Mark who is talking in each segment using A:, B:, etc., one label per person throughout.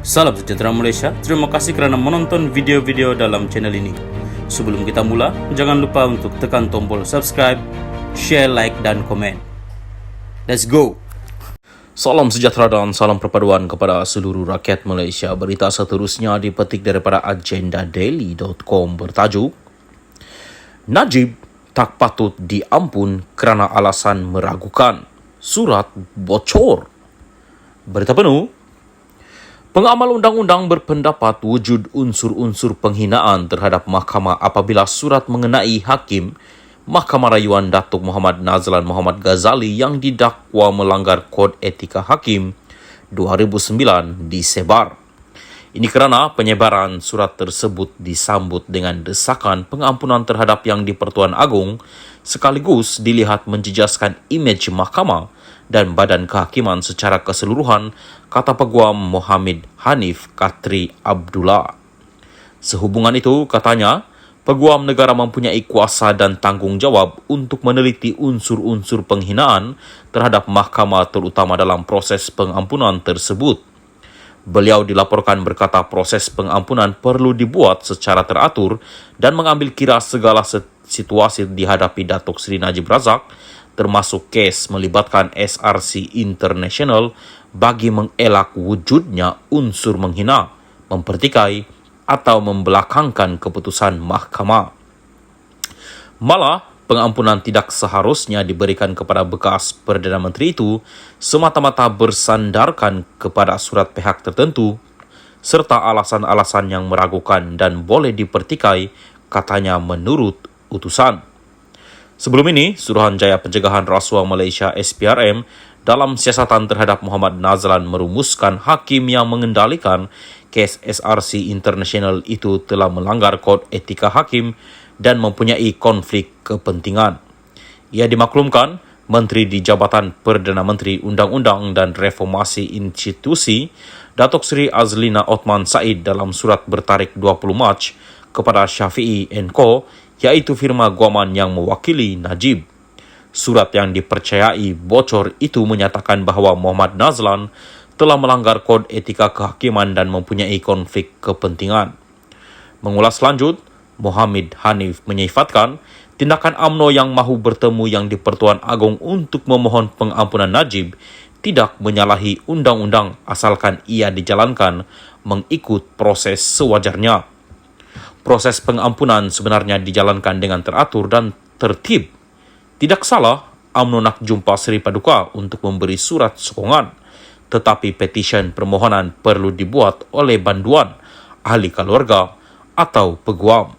A: Salam sejahtera Malaysia, terima kasih kerana menonton video-video dalam channel ini. Sebelum kita mula, jangan lupa untuk tekan tombol subscribe, share, like dan komen. Let's go! Salam sejahtera dan salam perpaduan kepada seluruh rakyat Malaysia. Berita seterusnya dipetik daripada agendadaily.com bertajuk Najib tak patut diampun kerana alasan meragukan. Surat bocor. Berita penuh. Pengamal undang-undang berpendapat wujud unsur-unsur penghinaan terhadap mahkamah apabila surat mengenai Hakim Mahkamah Rayuan Datuk Muhammad Nazlan Muhammad Ghazali yang didakwa melanggar Kod Etika Hakim 2009 disebar. Ini kerana penyebaran surat tersebut disambut dengan desakan pengampunan terhadap Yang di-Pertuan Agong sekaligus dilihat menjejaskan imej mahkamah dan badan kehakiman secara keseluruhan, kata Peguam Mohammed Hanif Katri Abdullah. Sehubungan itu, katanya, Peguam negara mempunyai kuasa dan tanggungjawab untuk meneliti unsur-unsur penghinaan terhadap mahkamah terutama dalam proses pengampunan tersebut. Beliau dilaporkan berkata proses pengampunan perlu dibuat secara teratur dan mengambil kira segala situasi dihadapi Datuk Seri Najib Razak, termasuk kes melibatkan SRC International bagi mengelak wujudnya unsur menghina, mempertikai atau membelakangkan keputusan mahkamah. Malah, pengampunan tidak seharusnya diberikan kepada bekas Perdana Menteri itu semata-mata bersandarkan kepada surat pihak tertentu serta alasan-alasan yang meragukan dan boleh dipertikai, katanya menurut utusan. Sebelum ini, Suruhanjaya Pencegahan Rasuah Malaysia SPRM dalam siasatan terhadap Muhammad Nazlan merumuskan hakim yang mengendalikan kes SRC International itu telah melanggar Kod Etika Hakim dan mempunyai konflik kepentingan. Ia dimaklumkan, Menteri di Jabatan Perdana Menteri Undang-Undang dan Reformasi Institusi, Datuk Seri Azlina Othman Said dalam surat bertarikh 20 Mac kepada Syafi'i & Co., iaitu firma guaman yang mewakili Najib. Surat yang dipercayai bocor itu menyatakan bahawa Muhammad Nazlan telah melanggar Kod Etika Kehakiman dan mempunyai konflik kepentingan. Mengulas lanjut, Mohammed Hanif menyifatkan tindakan UMNO yang mahu bertemu Yang di-Pertuan Agong untuk memohon pengampunan Najib tidak menyalahi undang-undang asalkan ia dijalankan mengikut proses sewajarnya. Proses pengampunan sebenarnya dijalankan dengan teratur dan tertib. Tidak salah, UMNO nak jumpa Seri Paduka untuk memberi surat sokongan, tetapi petisyen permohonan perlu dibuat oleh banduan, ahli keluarga atau peguam.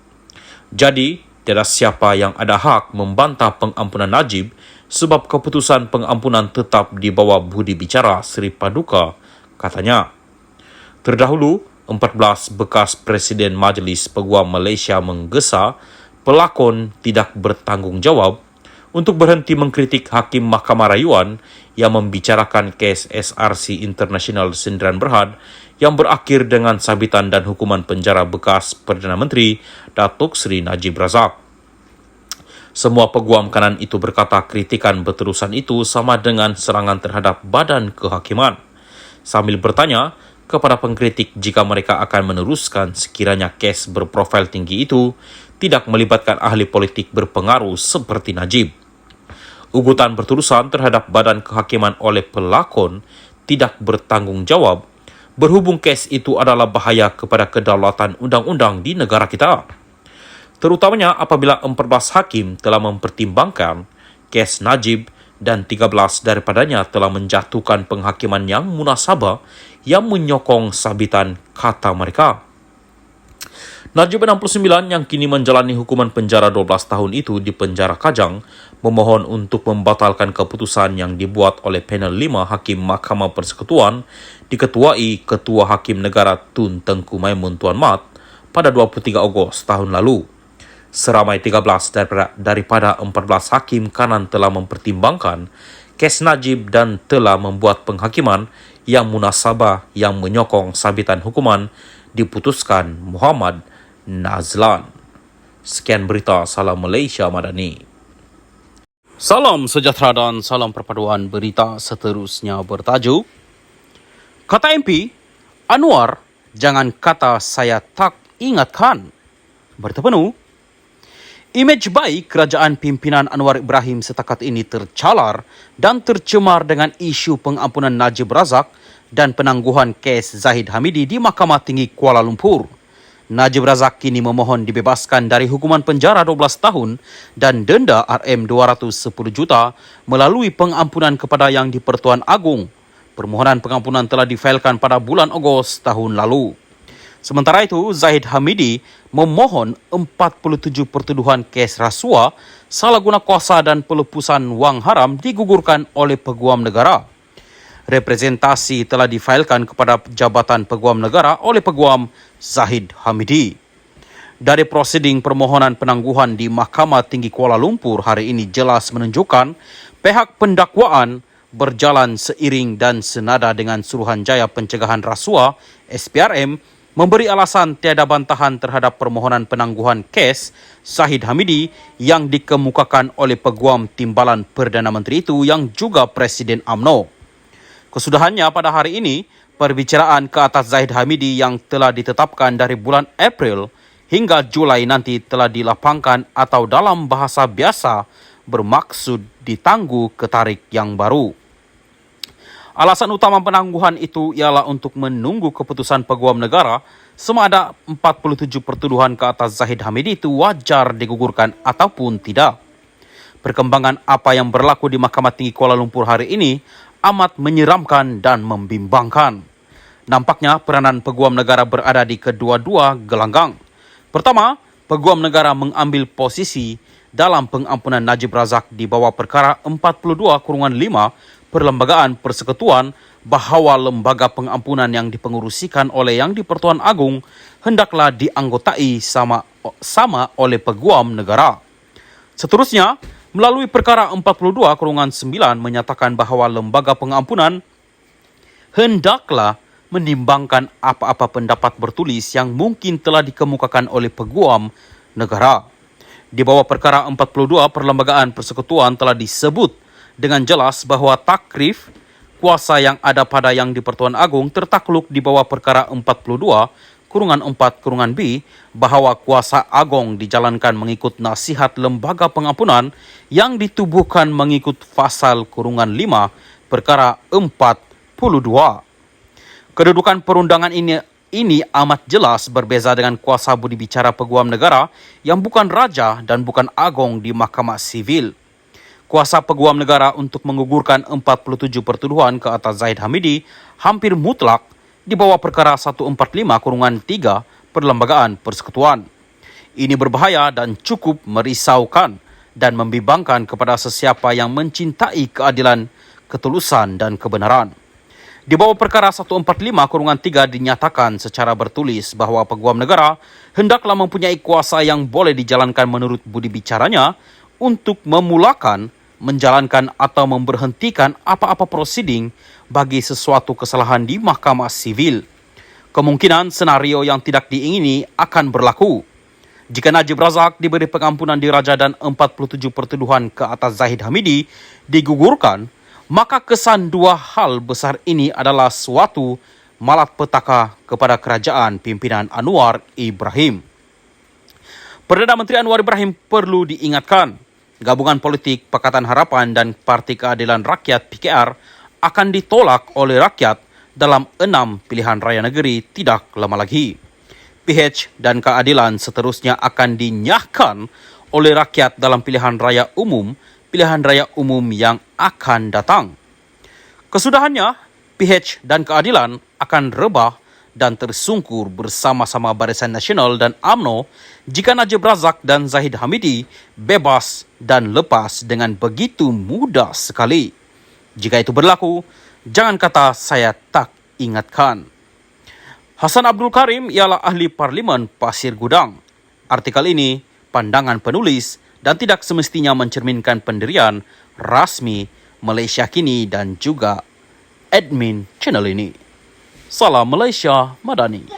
A: Jadi, tiada siapa yang ada hak membantah pengampunan Najib sebab keputusan pengampunan tetap di bawah budi bicara Seri Paduka, katanya. Terdahulu, 14 bekas Presiden Majlis Peguam Malaysia menggesa pelakon tidak bertanggungjawab untuk berhenti mengkritik Hakim Mahkamah Rayuan yang membicarakan kes SRC International Sendirian Berhad yang berakhir dengan sabitan dan hukuman penjara bekas Perdana Menteri Datuk Seri Najib Razak. Semua peguam kanan itu berkata kritikan berterusan itu sama dengan serangan terhadap badan kehakiman, sambil bertanya kepada pengkritik jika mereka akan meneruskan sekiranya kes berprofil tinggi itu tidak melibatkan ahli politik berpengaruh seperti Najib. Ugutan berterusan terhadap badan kehakiman oleh pelakon tidak bertanggungjawab berhubung kes itu adalah bahaya kepada kedaulatan undang-undang di negara kita. Terutamanya apabila 14 hakim telah mempertimbangkan kes Najib dan 13 daripadanya telah menjatuhkan penghakiman yang munasabah yang menyokong sabitan, kata mereka. Najib 69 yang kini menjalani hukuman penjara 12 tahun itu di penjara Kajang memohon untuk membatalkan keputusan yang dibuat oleh panel 5 Hakim Mahkamah Persekutuan diketuai Ketua Hakim Negara Tun Tengku Maimun Tuan Mat pada 23 Ogos tahun lalu. Seramai 13 daripada 14 hakim kanan telah mempertimbangkan kes Najib dan telah membuat penghakiman yang munasabah yang menyokong sabitan hukuman diputuskan Muhammad Nazlan. Sekian berita, salam Malaysia Madani. Salam sejahtera dan salam perpaduan. Berita seterusnya bertajuk Kata MP, Anwar, jangan kata saya tak ingatkan. Berita penuh. Imej baik kerajaan pimpinan Anwar Ibrahim setakat ini tercalar dan tercemar dengan isu pengampunan Najib Razak dan penangguhan kes Zahid Hamidi di Mahkamah Tinggi Kuala Lumpur. Najib Razak kini memohon dibebaskan dari hukuman penjara 12 tahun dan denda RM210 juta melalui pengampunan kepada Yang di-Pertuan Agong. Permohonan pengampunan telah difailkan pada bulan Ogos tahun lalu. Sementara itu, Zahid Hamidi memohon 47 pertuduhan kes rasuah, salah guna kuasa dan pelepasan wang haram digugurkan oleh Peguam Negara. Representasi telah difailkan kepada Jabatan Peguam Negara oleh Peguam Zahid Hamidi. Dari prosiding permohonan penangguhan di Mahkamah Tinggi Kuala Lumpur hari ini jelas menunjukkan pihak pendakwaan berjalan seiring dan senada dengan Suruhanjaya Pencegahan Rasuah SPRM memberi alasan tiada bantahan terhadap permohonan penangguhan kes Zahid Hamidi yang dikemukakan oleh Peguam Timbalan Perdana Menteri itu yang juga Presiden UMNO. Kesudahannya pada hari ini, perbicaraan ke atas Zahid Hamidi yang telah ditetapkan dari bulan April hingga Julai nanti telah dilapangkan atau dalam bahasa biasa bermaksud ditangguh ke tarik yang baru. Alasan utama penangguhan itu ialah untuk menunggu keputusan Peguam Negara sama ada 47 pertuduhan ke atas Zahid Hamidi itu wajar digugurkan ataupun tidak. Perkembangan apa yang berlaku di Mahkamah Tinggi Kuala Lumpur hari ini amat menyeramkan dan membimbangkan. Nampaknya peranan Peguam Negara berada di kedua-dua gelanggang. Pertama, Peguam Negara mengambil posisi dalam pengampunan Najib Razak di bawah perkara 42/5 Perlembagaan Persekutuan bahawa lembaga pengampunan yang dipengurusikan oleh Yang di-Pertuan Agong hendaklah dianggotai sama oleh Peguam Negara. Seterusnya, melalui perkara 42/9 menyatakan bahawa lembaga pengampunan hendaklah menimbangkan apa-apa pendapat bertulis yang mungkin telah dikemukakan oleh Peguam Negara. Di bawah perkara 42 Perlembagaan Persekutuan telah disebut dengan jelas bahawa takrif kuasa yang ada pada Yang di-Pertuan Agong tertakluk di bawah perkara 42/4/B bahawa kuasa agong dijalankan mengikut nasihat lembaga pengampunan yang ditubuhkan mengikut pasal -5 perkara 42. Kedudukan perundangan ini amat jelas berbeza dengan kuasa budi bicara Peguam Negara yang bukan raja dan bukan agong di Mahkamah Sivil. Kuasa Peguam Negara untuk menggugurkan 47 pertuduhan ke atas Zahid Hamidi hampir mutlak di bawah perkara 145/3 Perlembagaan Persekutuan. Ini berbahaya dan cukup merisaukan dan membimbangkan kepada sesiapa yang mencintai keadilan, ketulusan dan kebenaran. Di bawah perkara 145/3 dinyatakan secara bertulis bahawa Peguam Negara hendaklah mempunyai kuasa yang boleh dijalankan menurut budi bicaranya untuk memulakan, menjalankan atau memberhentikan apa-apa prosiding bagi sesuatu kesalahan di Mahkamah Sivil. Kemungkinan senario yang tidak diingini akan berlaku. Jika Najib Razak diberi pengampunan diraja dan 47 pertuduhan ke atas Zahid Hamidi digugurkan, maka kesan dua hal besar ini adalah suatu malapetaka kepada kerajaan pimpinan Anwar Ibrahim. Perdana Menteri Anwar Ibrahim perlu diingatkan, Gabungan Politik Pakatan Harapan dan Parti Keadilan Rakyat PKR akan ditolak oleh rakyat dalam 6 pilihan raya negeri tidak lama lagi. PH dan keadilan seterusnya akan dinyahkan oleh rakyat dalam pilihan raya umum yang akan datang. Kesudahannya, PH dan keadilan akan rebah dan tersungkur bersama-sama Barisan Nasional dan UMNO jika Najib Razak dan Zahid Hamidi bebas dan lepas dengan begitu mudah sekali. Jika itu berlaku, jangan kata saya tak ingatkan. Hasan Abdul Karim ialah ahli Parlimen Pasir Gudang. Artikel ini pandangan penulis dan tidak semestinya mencerminkan pendirian rasmi Malaysia Kini dan juga admin channel ini. Salam Malaysia Madani.